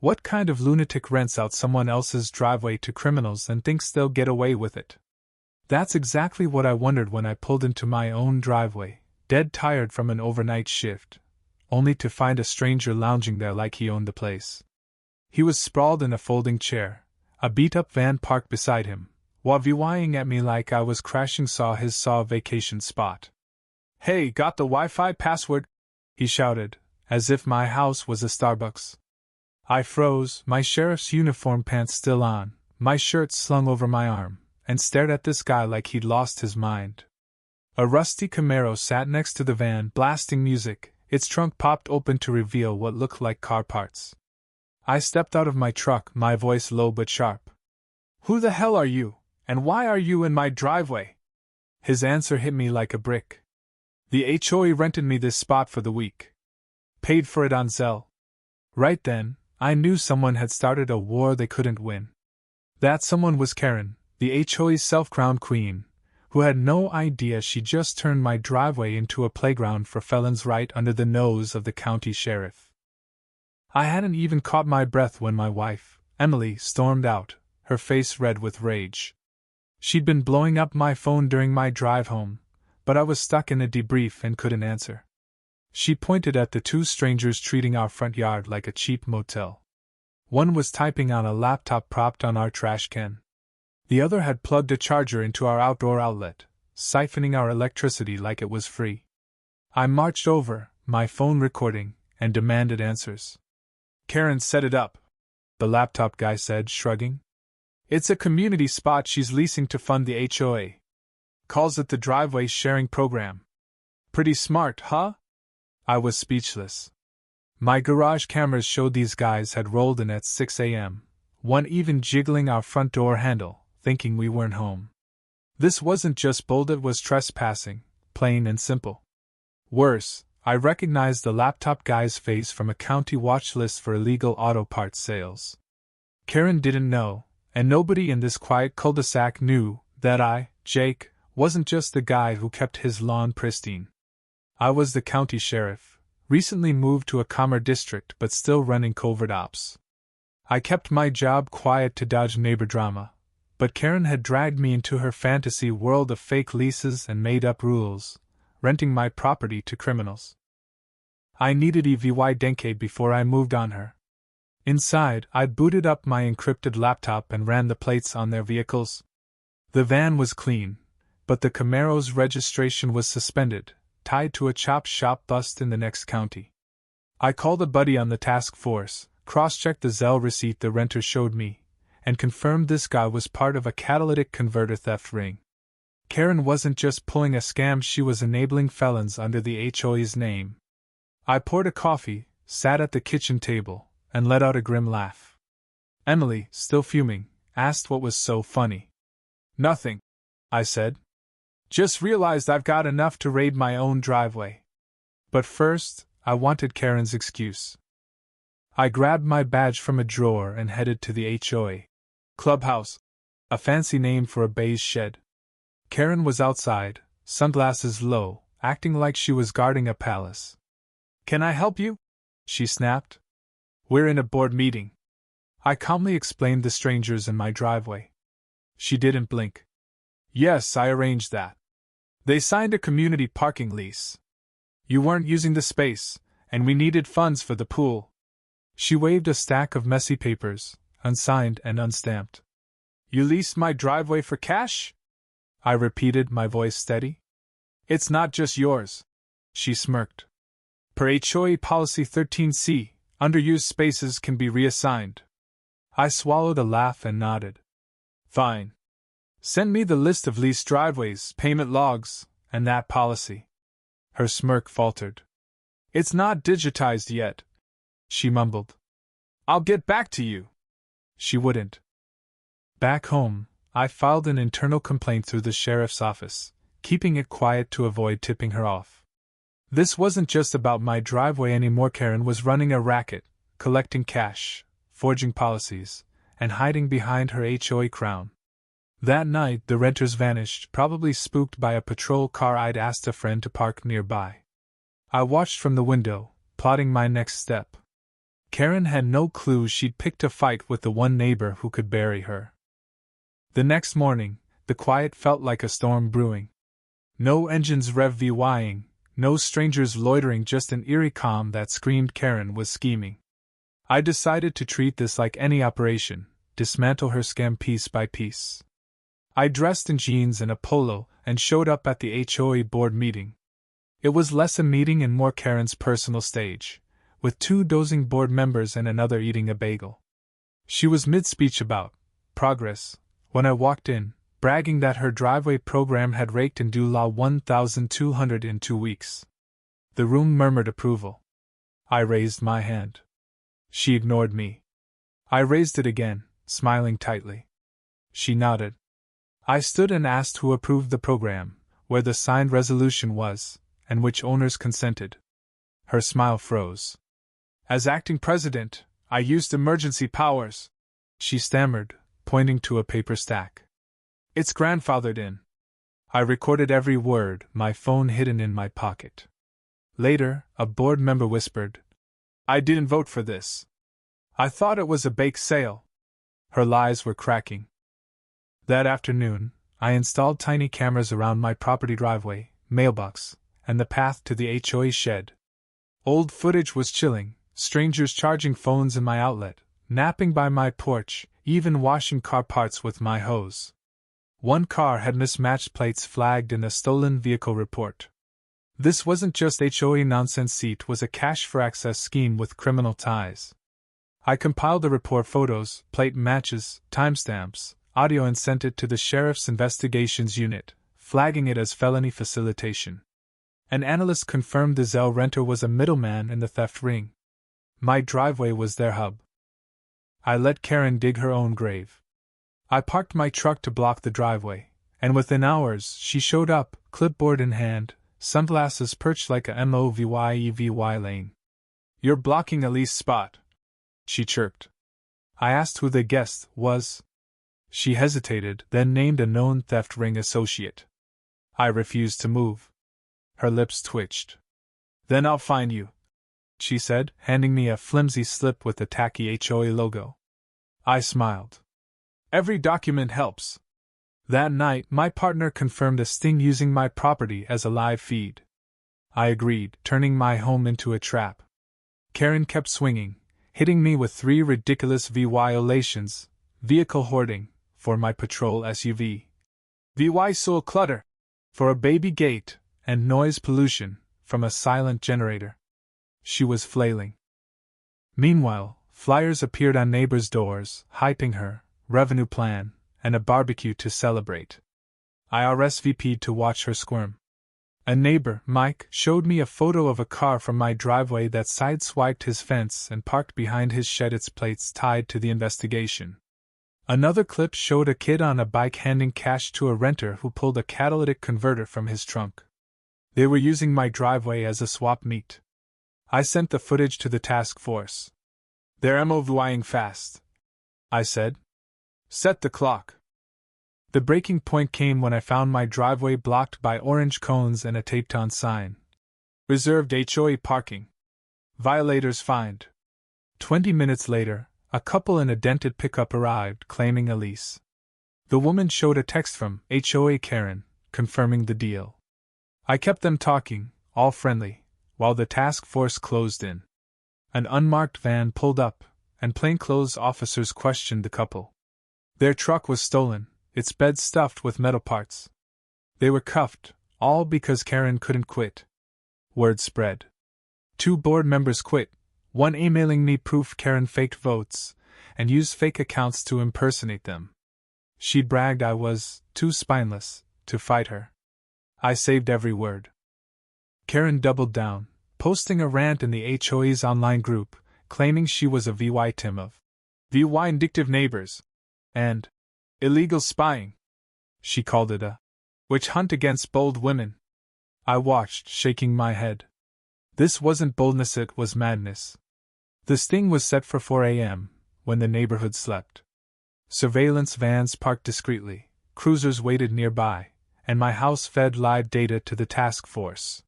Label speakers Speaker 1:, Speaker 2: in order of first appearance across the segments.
Speaker 1: What kind of lunatic rents out someone else's driveway to criminals and thinks they'll get away with it? That's exactly what I wondered when I pulled into my own driveway, dead tired from an overnight shift, only to find a stranger lounging there like he owned the place. He was sprawled in a folding chair, a beat-up van parked beside him, while viewing at me like I was crashing his vacation spot. "Hey, got the Wi-Fi password?" he shouted, as if my house was a Starbucks. I froze, my sheriff's uniform pants still on, my shirt slung over my arm, and stared at this guy like he'd lost his mind. A rusty Camaro sat next to the van, blasting music, its trunk popped open to reveal what looked like car parts. I stepped out of my truck, my voice low but sharp. "Who the hell are you, and why are you in my driveway?" His answer hit me like a brick. "The HOA rented me this spot for the week. Paid for it on Zelle." Right then, I knew someone had started a war they couldn't win. That someone was Karen, the HOA's self-crowned queen, who had no idea she just turned my driveway into a playground for felons right under the nose of the county sheriff. I hadn't even caught my breath when my wife, Emily, stormed out, her face red with rage. She'd been blowing up my phone during my drive home, but I was stuck in a debrief and couldn't answer. She pointed at the two strangers treating our front yard like a cheap motel. One was typing on a laptop propped on our trash can. The other had plugged a charger into our outdoor outlet, siphoning our electricity like it was free. I marched over, my phone recording, and demanded answers. "Karen set it up," the laptop guy said, shrugging. "It's a community spot she's leasing to fund the HOA. Calls it the driveway sharing program. Pretty smart, huh?" I was speechless. My garage cameras showed these guys had rolled in at 6 a.m., one even jiggling our front door handle, thinking we weren't home. This wasn't just bold, it was trespassing, plain and simple. Worse, I recognized the laptop guy's face from a county watch list for illegal auto parts sales. Karen didn't know, and nobody in this quiet cul-de-sac knew, that I, Jake, wasn't just the guy who kept his lawn pristine. I was the county sheriff, recently moved to a calmer district but still running covert ops. I kept my job quiet to dodge neighbor drama, but Karen had dragged me into her fantasy world of fake leases and made-up rules, renting my property to criminals. I needed EVY Denke before I moved on her. Inside, I booted up my encrypted laptop and ran the plates on their vehicles. The van was clean, but the Camaro's registration was suspended, tied to a chop shop bust in the next county. I called a buddy on the task force, cross-checked the Zelle receipt the renter showed me, and confirmed this guy was part of a catalytic converter theft ring. Karen wasn't just pulling a scam, she was enabling felons under the HOA's name. I poured a coffee, sat at the kitchen table, and let out a grim laugh. Emily, still fuming, asked what was so funny. "Nothing," I said. "Just realized I've got enough to raid my own driveway." But first, I wanted Karen's excuse. I grabbed my badge from a drawer and headed to the HOA clubhouse, a fancy name for a beige shed. Karen was outside, sunglasses low, acting like she was guarding a palace. "Can I help you?" she snapped. "We're in a board meeting." I calmly explained the strangers in my driveway. She didn't blink. "Yes, I arranged that. They signed a community parking lease. You weren't using the space, and we needed funds for the pool." She waved a stack of messy papers, unsigned and unstamped. "You leased my driveway for cash?" I repeated, my voice steady. "It's not just yours," she smirked. "Per HOA Policy 13C, underused spaces can be reassigned." I swallowed a laugh and nodded. "Fine. Send me the list of leased driveways, payment logs, and that policy." Her smirk faltered. "It's not digitized yet," she mumbled. "I'll get back to you." She wouldn't. Back home, I filed an internal complaint through the sheriff's office, keeping it quiet to avoid tipping her off. This wasn't just about my driveway anymore. Karen was running a racket, collecting cash, forging policies, and hiding behind her HOA crown. That night, the renters vanished, probably spooked by a patrol car I'd asked a friend to park nearby. I watched from the window, plotting my next step. Karen had no clue she'd picked a fight with the one neighbor who could bury her. The next morning, the quiet felt like a storm brewing. No engines rev-vying, no strangers loitering, just an eerie calm that screamed Karen was scheming. I decided to treat this like any operation, dismantle her scam piece by piece. I dressed in jeans and a polo and showed up at the HOA board meeting. It was less a meeting and more Karen's personal stage, with 2 dozing board members and another eating a bagel. She was mid-speech about progress when I walked in, bragging that her driveway program had raked in law 1,200 in 2 weeks. The room murmured approval. I raised my hand. She ignored me. I raised it again, smiling tightly. She nodded. I stood and asked who approved the program, where the signed resolution was, and which owners consented. Her smile froze. As acting president, I used emergency powers, she stammered, pointing to a paper stack. It's grandfathered in. I recorded every word, my phone hidden in my pocket. Later, a board member whispered, I didn't vote for this. I thought it was a bake sale. Her lies were cracking. That afternoon, I installed tiny cameras around my property driveway, mailbox, and the path to the HOA shed. Old footage was chilling, strangers charging phones in my outlet, napping by my porch, even washing car parts with my hose. One car had mismatched plates flagged in a stolen vehicle report. This wasn't just HOA nonsense, it was a cash for access scheme with criminal ties. I compiled the report photos, plate matches, timestamps, audio and sent it to the Sheriff's Investigations Unit, flagging it as felony facilitation. An analyst confirmed the Zelle renter was a middleman in the theft ring. My driveway was their hub. I let Karen dig her own grave. I parked my truck to block the driveway, and within hours she showed up, clipboard in hand, sunglasses perched like a MOVYEVY lane. You're blocking a leased spot, she chirped. I asked who the guest was. She hesitated, then named a known theft ring associate. I refused to move. Her lips twitched. Then I'll find you, she said, handing me a flimsy slip with the tacky HOA logo. I smiled. Every document helps. That night, my partner confirmed a sting using my property as a live feed. I agreed, turning my home into a trap. Karen kept swinging, hitting me with 3 ridiculous violations: vehicle hoarding, for my patrol SUV, soil clutter, for a baby gate, and noise pollution, from a silent generator. She was flailing. Meanwhile, flyers appeared on neighbors' doors, hyping her, revenue plan, and a barbecue to celebrate. I RSVP'd to watch her squirm. A neighbor, Mike, showed me a photo of a car from my driveway that sideswiped his fence and parked behind his shed, its plates tied to the investigation. Another clip showed a kid on a bike handing cash to a renter who pulled a catalytic converter from his trunk. They were using my driveway as a swap meet. I sent the footage to the task force. They're moving fast, I said. Set the clock. The breaking point came when I found my driveway blocked by orange cones and a taped-on sign. Reserved HOA parking. Violators fined. 20 minutes later, a couple in a dented pickup arrived, claiming a lease. The woman showed a text from HOA Karen, confirming the deal. I kept them talking, all friendly, while the task force closed in. An unmarked van pulled up, and plainclothes officers questioned the couple. Their truck was stolen, its bed stuffed with metal parts. They were cuffed, all because Karen couldn't quit. Word spread. 2 board members quit, one emailing me proof Karen faked votes, and used fake accounts to impersonate them. She'd bragged I was too spineless to fight her. I saved every word. Karen doubled down, posting a rant in the HOA's online group, claiming she was a victim of vindictive neighbors and illegal spying. She called it a witch hunt against bold women. I watched, shaking my head. This wasn't boldness, it was madness. The sting was set for 4 a.m., when the neighborhood slept. Surveillance vans parked discreetly, cruisers waited nearby, and my house fed live data to the task force.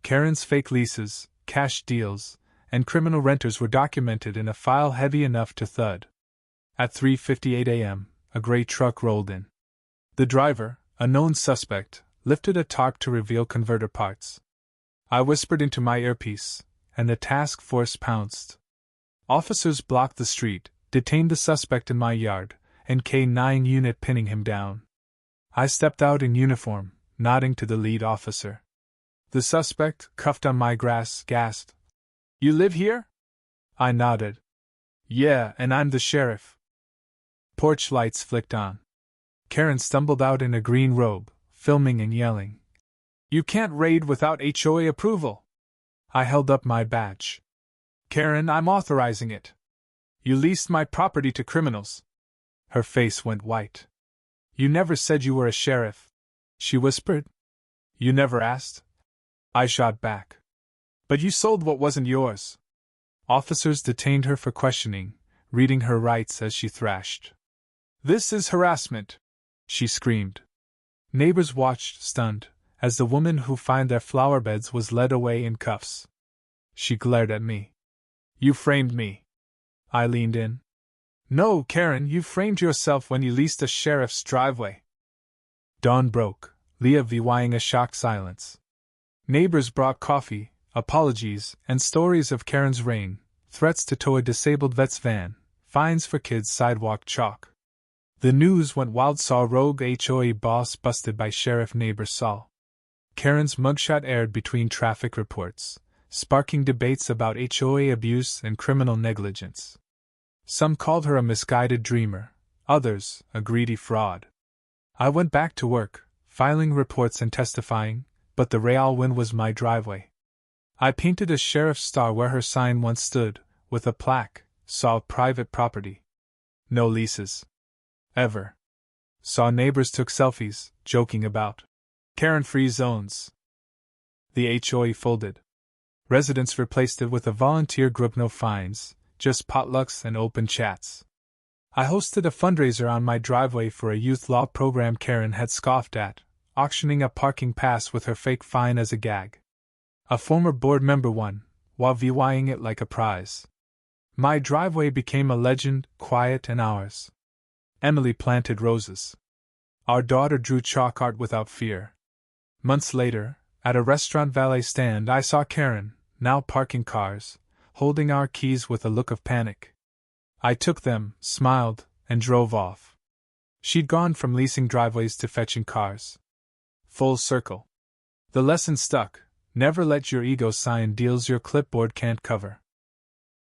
Speaker 1: Karen's fake leases, cash deals, and criminal renters were documented in a file heavy enough to thud. At 3:58 a.m., a gray truck rolled in. The driver, a known suspect, lifted a tarp to reveal converter parts. I whispered into my earpiece, and the task force pounced. Officers blocked the street, detained the suspect in my yard, and K-9 unit pinning him down. I stepped out in uniform, nodding to the lead officer. The suspect, cuffed on my grass, gasped, "You live here?" I nodded. "Yeah, and I'm the sheriff." Porch lights flicked on. Karen stumbled out in a green robe, filming and yelling, "You can't raid without HOA approval!" I held up my badge. "Karen, I'm authorizing it. You leased my property to criminals." Her face went white. "You never said you were a sheriff," she whispered. "You never asked?" I shot back. "But you sold what wasn't yours." Officers detained her for questioning, reading her rights as she thrashed. "This is harassment," she screamed. Neighbors watched, stunned, as the woman who found their flower beds was led away in cuffs. She glared at me. "You framed me." I leaned in. "No, Karen, you framed yourself when you leased a sheriff's driveway." Dawn broke, leaving a shocked silence. Neighbors brought coffee, apologies, and stories of Karen's reign, threats to tow a disabled vet's van, fines for kids' sidewalk chalk. The news went wild. Saw rogue HOA boss busted by sheriff, neighbor saw. Karen's mugshot aired between traffic reports, sparking debates about HOA abuse and criminal negligence. Some called her a misguided dreamer, others, a greedy fraud. I went back to work, filing reports and testifying, but the real win was my driveway. I painted a sheriff's star where her sign once stood, with a plaque, "Saw private property. No leases. Ever." Saw neighbors took selfies, joking about Karen-free zones. The HOA folded. Residents replaced it with a volunteer group. No fines, just potlucks and open chats. I hosted a fundraiser on my driveway for a youth law program Karen had scoffed at, auctioning a parking pass with her fake fine as a gag. A former board member won, while VYing it like a prize. My driveway became a legend, quiet and ours. Emily planted roses. Our daughter drew chalk art without fear. Months later, at a restaurant valet stand, I saw Karen, now parking cars, holding our keys with a look of panic. I took them, smiled, and drove off. She'd gone from leasing driveways to fetching cars. Full circle. The lesson stuck: never let your ego sign deals your clipboard can't cover.